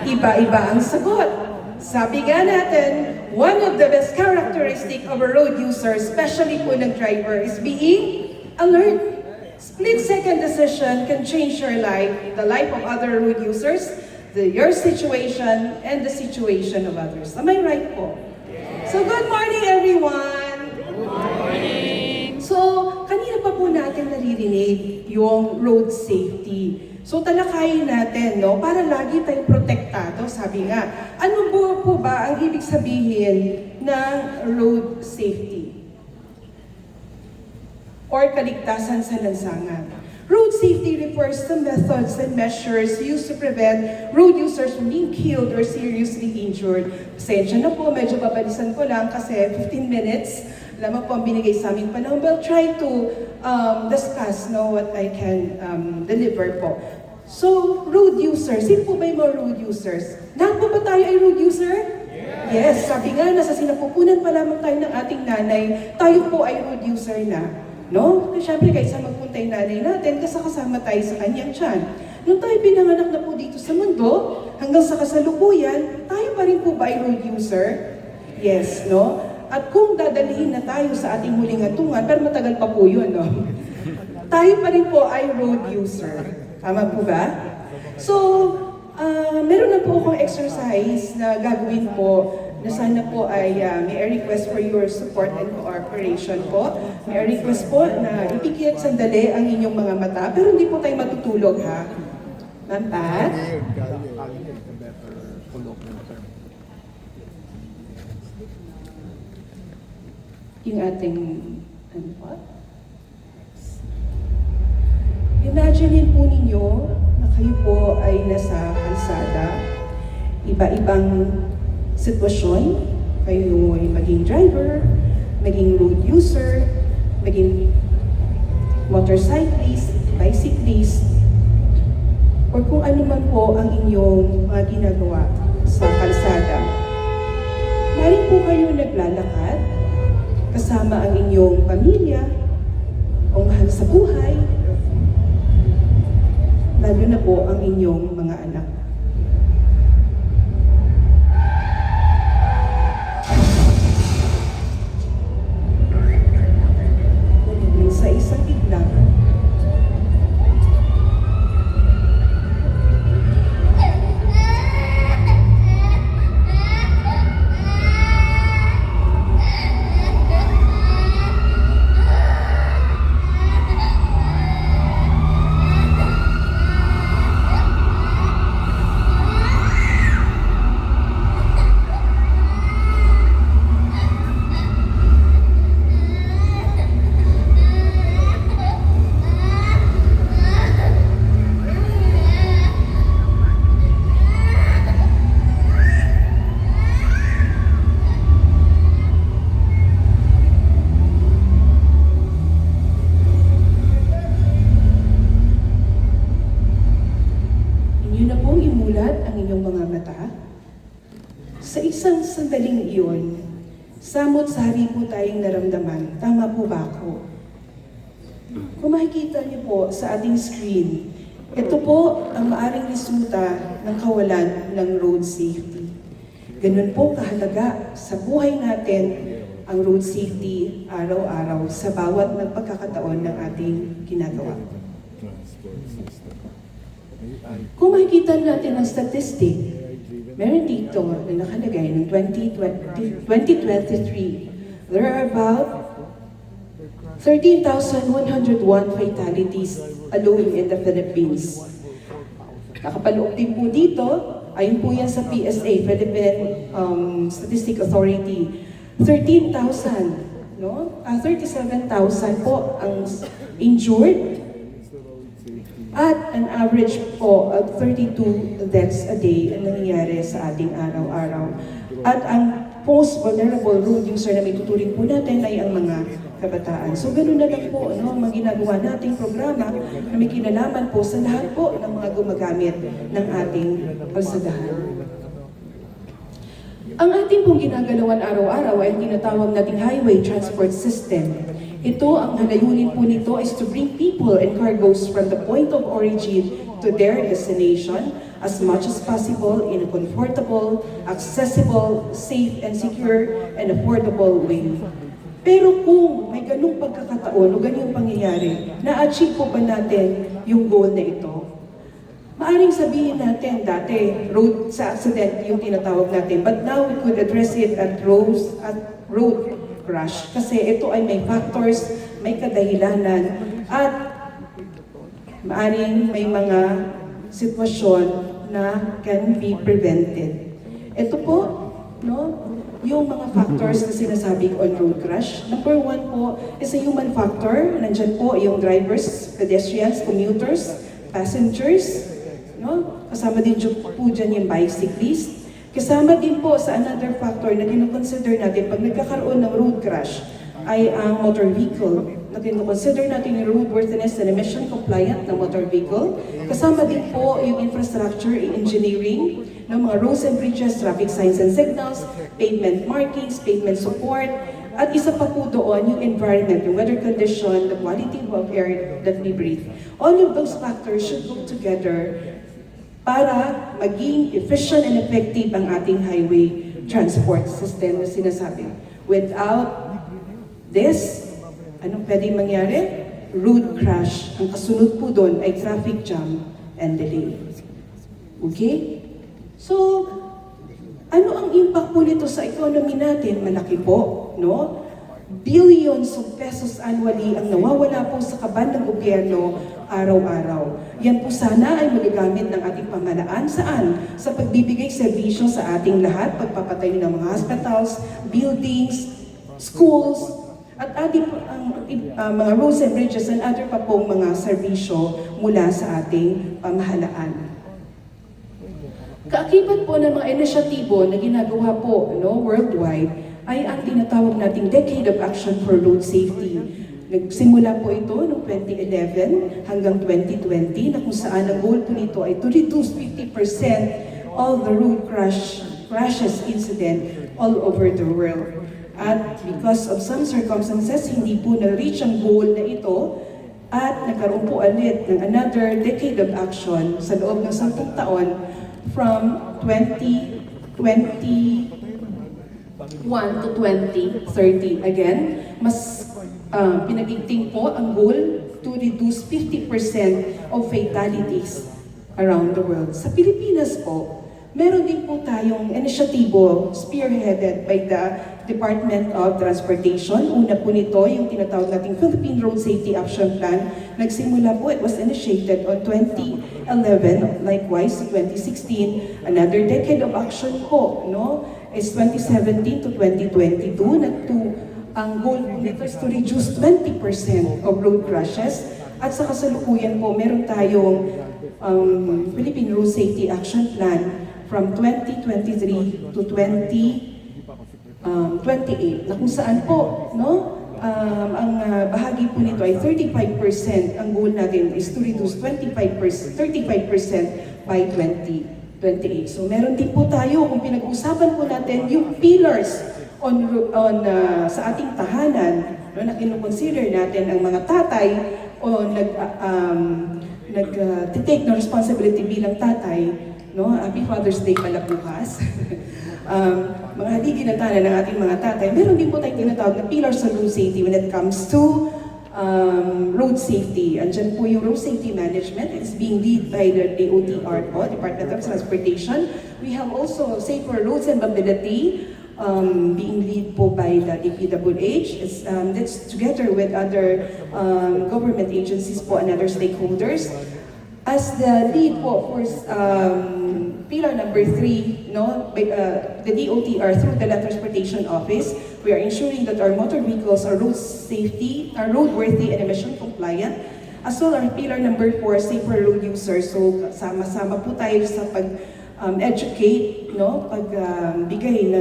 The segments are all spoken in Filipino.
Iba-iba ang sagot. Sabi nga natin, one of the best characteristic of a road user, especially po ng driver, is being alert. Split-second decision can change your life, the life of other road users, your situation, and the situation of others. Am I right po? So good morning everyone! Good morning! So, kanina pa po natin naririnig yung road safety. So talakayin natin, no, para lagi tayong protektado, sabi nga. Ano po ba ang ibig sabihin ng road safety? Or kaligtasan sa lansangan? Road safety refers to methods and measures used to prevent road users from being killed or seriously injured. Pasensya na po, medyo babalisan ko lang kasi 15 minutes. Alam mo po ang binigay sa amin panahon. We'll try to discuss what I can deliver po. So, road users. Sino po ba yung mga road users? Lahat po ba tayo ay road user? Yes. Sabi nga, nasa sinapupunan pa lamang tayo ng ating nanay, tayo po ay road user na. No? Kasi syempre, kaysa magpunta yung nanay natin, kasama tayo sa kanyang tiyan. Nung tayo pinanganak na po dito sa mundo, hanggang sa kasalukuyan, tayo pa rin po ba ay road user? Yes, no? At kung dadalhin na tayo sa ating huling atungan, pero matagal pa po yun, no? Tayo pa rin po ay road user. Tama po ba? So, meron na po akong exercise na gagawin po na sana po ay may request for your support and cooperation po. May request po na ipikit sandali ang inyong mga mata, pero hindi po tayo matutulog, ha? Ma'am Pat? Yung ating, ano po? Imagine po ninyo na kayo po ay nasa kalsada, iba-ibang sitwasyon, kayo ay maging driver, maging road user, maging motorcyclist, bicyclist, or kung ano man po ang inyong mga ginagawa sa kalsada. Maring po kayo naglalakad, kasama ang inyong pamilya, o mahal sa buhay, lalo na po ang inyong mga anak. Sa isang biglang, sa isang sandaling iyon, samot-sari po tayong naramdaman. Tama po ba ako? Kung makikita niyo po sa ating screen, ito po ang maaring resulta ng kawalan ng road safety. Ganun po kahalaga sa buhay natin ang road safety araw-araw sa bawat pagkakataon ng ating ginagawa. Kung makikita natin ang statistic, meron dito na nakalagay ng 2023, there are about 13,101 fatalities alone in the Philippines. Nakapaloob din po dito, ayun po yan sa PSA, Philippine Statistic Authority, 13,000, no? 37,000 po ang injured, at an average po of 32 deaths a day ang nangyayari sa ating araw-araw. At ang most vulnerable road user na may tuturing po natin ay ang mga kabataan. So ganoon na lang po ang mga ginagawa nating programa na may kinalaman po sa lahat po ng mga gumagamit ng ating kalsadahan. Ang ating pong ginagalawan araw-araw ay tinatawag nating highway transport system. Ito, ang layunin po nito is to bring people and cargoes from the point of origin to their destination as much as possible in a comfortable, accessible, safe and secure and affordable way. Pero kung may ganung pagkakataon o ganyung pangyayari, na-achieve po ba natin yung goal na ito? Maaring sabihin natin, dati, road sa accident yung tinatawag natin, but now we could address it at road crash. Kasi ito ay may factors, may kadahilanan, at maaring may mga sitwasyon na can be prevented. Ito po, no, yung mga factors na sinasabi ko on road crash. Number one po is a human factor. Nandyan po yung drivers, pedestrians, commuters, passengers, no? Kasama din po dyan yung bicyclist. Kasama din po sa another factor na kinoconsider natin pag nagkakaroon ng road crash ay ang motor vehicle. Na kinoconsider natin yung roadworthiness and emission compliant ng motor vehicle. Kasama din po yung infrastructure, engineering, ng mga roads and bridges, traffic signs and signals, pavement markings, pavement support, at isa pa po doon yung environment, yung weather condition, the quality of air that we breathe. All of those factors should go together para maging efficient and effective ang ating highway transport system na sinasabi. Without this, anong pwedeng mangyari? Road crash. Ang kasunod po doon ay traffic jam and delay. Okay? So, ano ang impact po nito sa economy natin? Malaki po, no? Billions of pesos annually ang nawawala po sa kaban ng gobyerno araw-araw. Yan po sana ay magagamit ng ating pamahalaan. Saan? Sa pagbibigay serbisyo sa ating lahat, pagpapatayo ng mga hospitals, buildings, schools, at ating mga roads and bridges and other pa pong mga serbisyo mula sa ating pamahalaan. Kaakibat po ng mga inisyatibo na ginagawa po worldwide ay ang tinatawag nating Decade of Action for Road Safety. Nagsimula po ito noong 2011 hanggang 2020 na kung saan ang goal po nito ay to reduce 50% all the road crashes incident all over the world. At because of some circumstances, hindi po na-reach ang goal na ito at nagkaroon po ulit ng another Decade of Action sa loob ng 10 taon from 2021 to 2030. Again, mas pinagigting po ang goal to reduce 50% of fatalities around the world. Sa Pilipinas po, meron din po tayong inisyatibo spearheaded by the Department of Transportation. Una po nito yung tinatawag nating Philippine Road Safety Action Plan. Nagsimula po, it was initiated on 2011, likewise 2016. Another decade of action po, no, is 2017 to 2022 na ang goal po nito is to reduce 20% of road crashes. At sa kasalukuyan po, meron tayong Philippine Road Safety Action Plan from 2023 to 2028 na kung saan po, no, ang bahagi po nito ay 35%. Ang goal natin is to reduce 35% by 2028. So meron din po tayo, kung pinag-usapan po natin yung pillars sa ating tahanan, no, na kinukonsider natin ang mga tatay o nag-take ng responsibility bilang tatay, no? Happy Father's Day pala bukas. Mga haligi na tanan ng ating mga tatay, meron din po tayong tinatawag na pillars sa road safety when it comes to road safety. Andyan po yung road safety management. It's being led by the DOTR po, Department of Transportation. We have also Safer Roads and Mobility, being led po by the DPWH. That's together with other government agencies po and other stakeholders. As the lead po for pillar number 3, no, the DOTR through the Land Transportation Office, we are ensuring that our motor vehicles are road safety, are roadworthy and emission compliant. As well, our pillar number 4, safer road users. So, sama-sama po tayo sa educate, no, pagbigay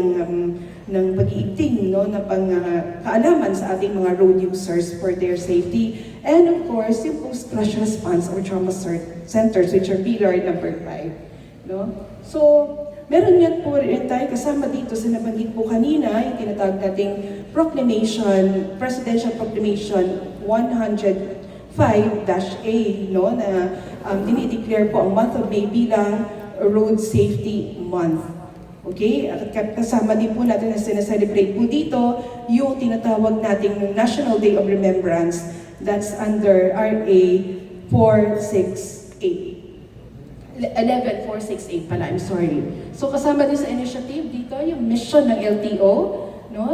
ng pag-iigting, no, na kaalaman sa ating mga road users for their safety. And of course, yung post-crash response or trauma centers, which are pillar number 5. No? So, meron yan po rin tayo kasama dito sa nabanggit po kanina, yung tinatawag nating proclamation, Presidential Proclamation 150 5-A, no, na dinideclare po ang month of May bilang Road Safety Month. Okay? At kasama din po natin na sinaselebrate po dito yung tinatawag nating National Day of Remembrance. That's under RA 468. 11468 pala, I'm sorry. So kasama din sa initiative dito yung mission ng LTO, no,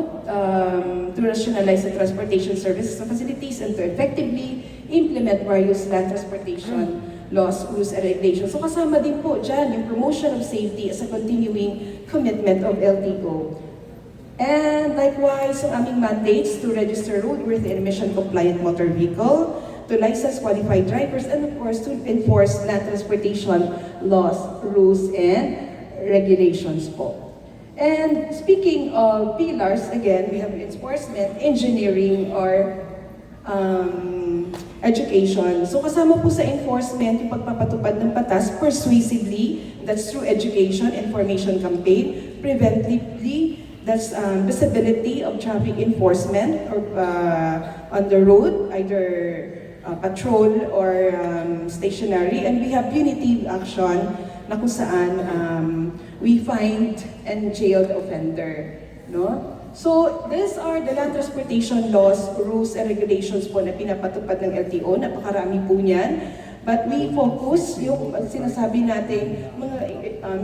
to rationalize the transportation services and facilities and to effectively implement various land transportation laws, rules, and regulations. So kasama din po dyan yung promotion of safety as a continuing commitment of LTO. And likewise, ang aming mandates to register roadworthy and emission-compliant motor vehicle, to license qualified drivers, and of course, to enforce land transportation laws, rules, and regulations po. And speaking of pillars, again, we have enforcement, engineering, or education. So kasama po sa enforcement yung pagpapatupad ng batas persuasively, that's through education, information campaign, preventively, that's visibility of traffic enforcement or on the road, either patrol or stationary, and we have punitive action na kung saan we find and jail the offender, no? So, these are the land transportation laws, rules, and regulations po na pinapatupad ng LTO. Napakarami po niyan. But we focus yung sinasabi natin mga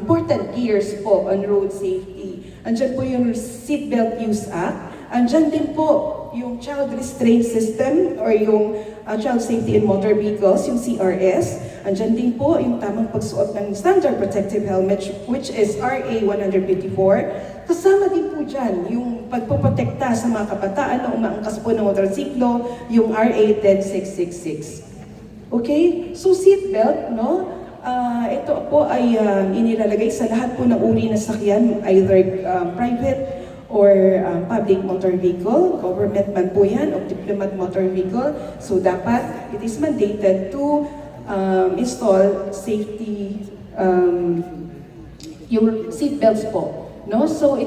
important gears po on road safety. Andyan po yung Seatbelt Use Act. Andyan din po yung Child Restraint System or yung Child Safety in Motor Vehicles, yung CRS. Andyan din po yung tamang pagsuot ng Standard Protective Helmet, which is RA 154. Kasama din po dyan yung pagpoprotekta sa mga kabataan na umaangkas po ng motorsiklo, yung RA 10666. Okay? So seatbelt, no? Ito po ay inilalagay sa lahat po ng uri ng sakyan, either private or public motor vehicle, government man po yan, o diplomat motor vehicle. So dapat, it is mandated to install safety, yung seatbelts po. No? So,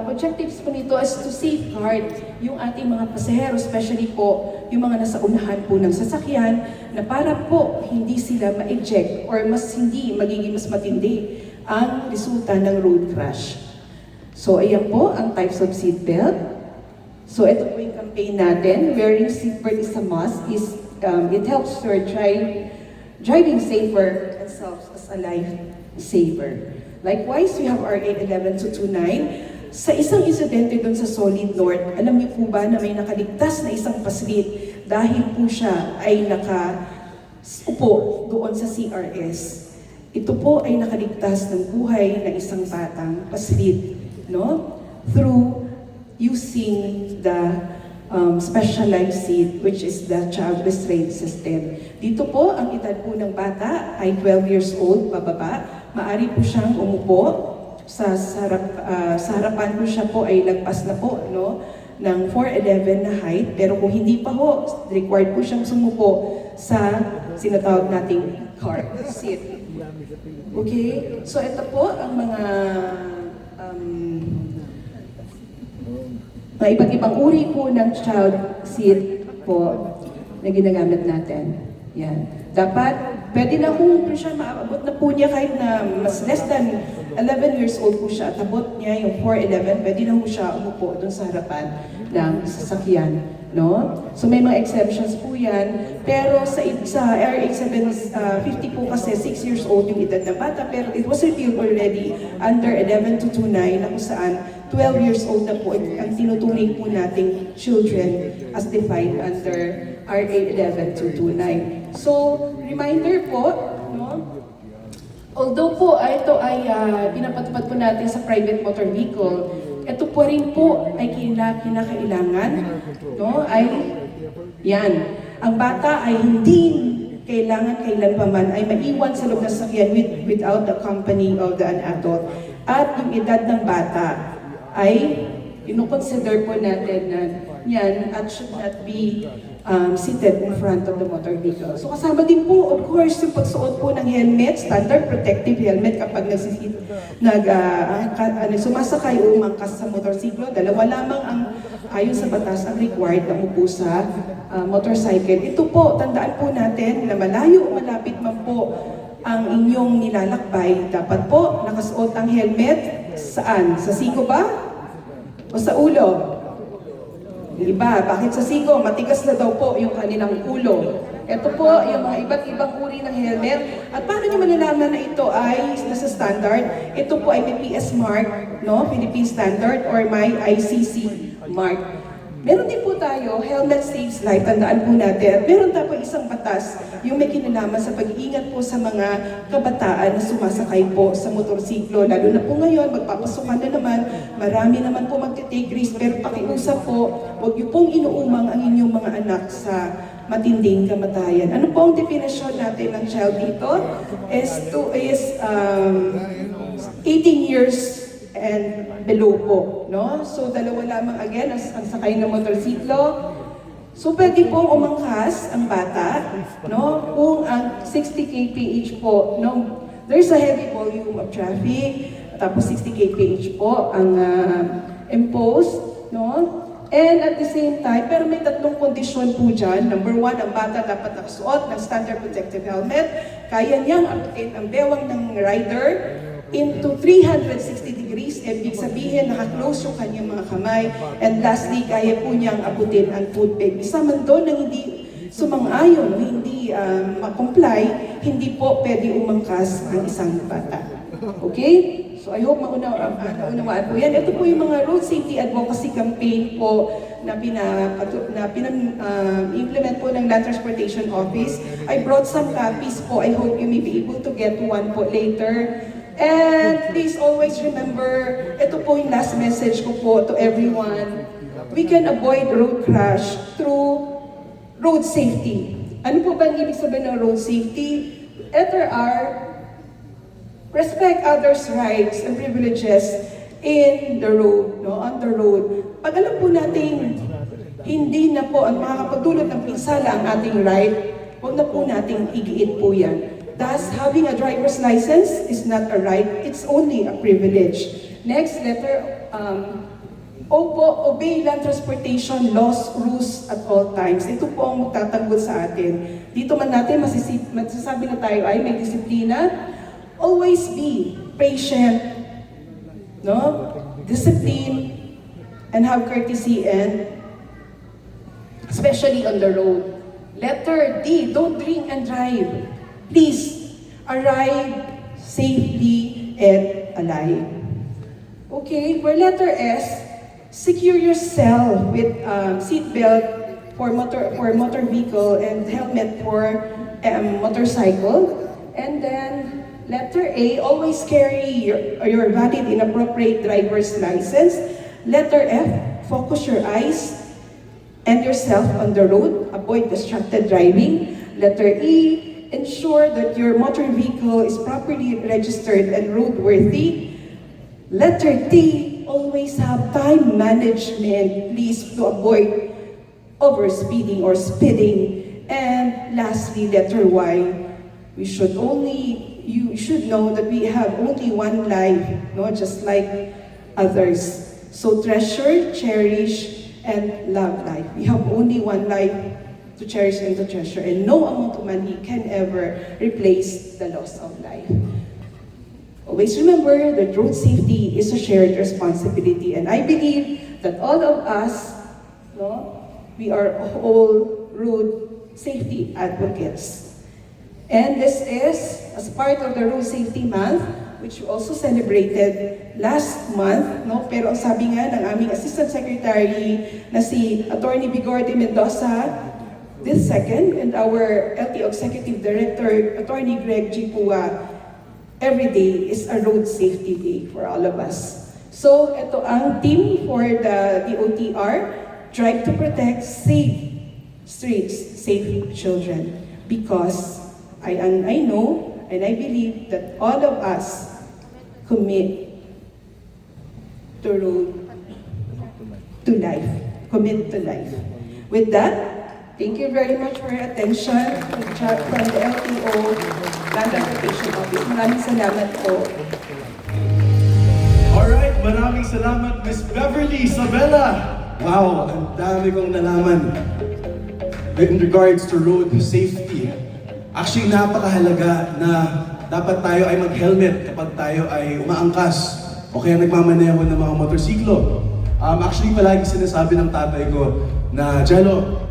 objectives po nito is to safeguard yung ating mga pasahero, especially po yung mga nasa unahan po ng sasakyan, na para po hindi sila ma-eject or magiging mas matindi ang resulta ng road crash. So, ayan po ang types of seatbelt. So, ito po yung campaign natin. Wearing seatbelt is a must. It helps to driving safer and self as a life saver. Likewise, we have RA 11229. Sa isang insidente doon sa Solid North, alam niyo po ba na may nakaligtas na isang paslit dahil po siya ay nakaupo doon sa CRS. Ito po ay nakaligtas ng buhay ng isang batang paslit, no? Through using the specialized seat, which is the child restraint system. Dito po, ang edad po ng bata ay 12 years old, pababa. Maari po siyang umupo sa harapan po siya po ay lagpas na po, no, ng 4'11" na height. Pero kung hindi pa ho, required po siyang sumupo sa sinatawag nating car seat. Okay? So ito po ang mga iba't ibang uri po ng child seat po na ginagamit natin. Yan. Dapat, pwede na kung siya maabot na po niya kahit na mas less than 11 years old po siya at abot niya yung 4'11", pwede na po siya umupo doon sa harapan ng sasakyan. No? So may mga exceptions po yan. Pero sa RA 750 po kasi 6 years old yung edad ng bata, pero it was repealed already under 11229 na kung saan 12 years old na po ang tinuturing po nating children as defined under RA 11229. So, reminder po, no? Although po ito ay pinapatupad po natin sa private motor vehicle, ito po rin po ay kinakailangan, no? Ay, yan. Ang bata ay hindi kailangan kailanpaman ay maiwan sa loob ng sasakyan without the company of an adult. At yung edad ng bata ay ino-consider po natin na yan at should not be seated in front of the motor vehicle. So kasama din po, of course, yung pagsuot po ng helmet, standard protective helmet kapag sumasakay o umangkas sa motorsiklo. Dalawa lamang ang ayon sa batas ang required na upo sa motorcycle. Ito po, tandaan po natin na malayo o malapit man po ang inyong nilalakbay, dapat po nakasuot ang helmet saan? Sa siko ba? O sa ulo? Iba, bakit sa siko? Matigas na daw po yung kanilang ulo. Ito po yung mga iba't ibang uri ng helmet. At paano nyo malalaman na ito ay nasa standard? Ito po ay may PS mark, no? Philippine Standard or may ICC mark. Meron din po tayo, helmet saves life, tandaan po natin. At meron tayo po isang batas, yung may kinalaman sa pag-iingat po sa mga kabataan na sumasakay po sa motorsiklo. Lalo na po ngayon, magpapasukan na naman, marami naman po magte-take risk, pero pakiusap po, huwag niyo pong inuumang ang inyong mga anak sa matinding kamatayan. Ano po ang definisyon natin ng child dito? is 18 years and below po, no? So, dalawa lamang again ang sakay ng motorsiklo. So, pwede pong umangkas ang bata, no? Kung ang 60 kph po, no? There's a heavy volume of traffic, tapos 60 kph po ang imposed, no? And at the same time, pero may tatlong kondisyon po dyan. Number one, ang bata dapat nakasuot ng standard protective helmet. Kaya niyang abutin ang bewang ng rider into 360 degrees, ibig sabihin naka-close yung kanyang mga kamay. And lastly, kaya po niyang abutin ang foot peg. Isa man doon na hindi sumang-ayon, hindi ma-comply, hindi po pwede umangkas ang isang bata. Okay? So I hope naunawaan po yan. Ito po yung mga road safety advocacy campaign po na implement po ng Land Transportation Office. I brought some copies po. I hope you may be able to get one po later. And please always remember, ito po yung last message ko po to everyone. We can avoid road crash through road safety. Ano po ba ang ibig sabihin ng road safety? Letter R, respect others' rights and privileges in the road, no, on the road. Pag alam po natin, hindi na po ang makakapagdulot ng pinsala ang ating right, huwag na po nating igiit po yan. Thus, having a driver's license is not a right, it's only a privilege. Next, letter O po, obey land transportation laws, rules at all times. Ito po ang magtatanggol sa atin. Dito man natin masasabi na tayo ay may disiplina. Always be patient, no? Discipline, and have courtesy, and especially on the road. Letter D, don't drink and drive. Please, arrive safely and alive. Okay, for letter S, secure yourself with seatbelt for motor vehicle and helmet for motorcycle. And then letter A, always carry your valid and appropriate driver's license. Letter F, focus your eyes and yourself on the road. Avoid distracted driving. Letter E, ensure that your motor vehicle is properly registered and roadworthy. Letter T, always have time management, please, to avoid overspeeding or speeding. And lastly, letter Y, you should know that we have only one life, no, just like others. So treasure, cherish, and love life. We have only one life to cherish and to treasure, and no amount of money can ever replace the loss of life. Always remember that road safety is a shared responsibility, and I believe that all of us, no, we are all road safety advocates. And this is as part of the Road Safety Month, which we also celebrated last month, no? Pero ang sabi nga ng aming Assistant Secretary na si Attorney Bigor de Mendoza, this second, and our LTO Executive Director, Attorney Greg G. Pua, every day is a road safety day for all of us. So, ito ang team for the DOTR, Drive to Protect, Safe Streets, Safe Children. Because I know and I believe that all of us commit to life. Commit to life. With that, Thank you very much for your attention from the LTO Land Transportation Office. Maraming salamat po. Alright, maraming salamat Miss Beverly Isabella. Wow, ang dami kong nalaman in regards to road safety. Actually, napakahalaga na dapat tayo ay mag-helmet kapag tayo ay umaangkas o kaya nagmamaneho ng mga motorsiklo. Actually, palagi sinasabi ng tatay ko na, Jello,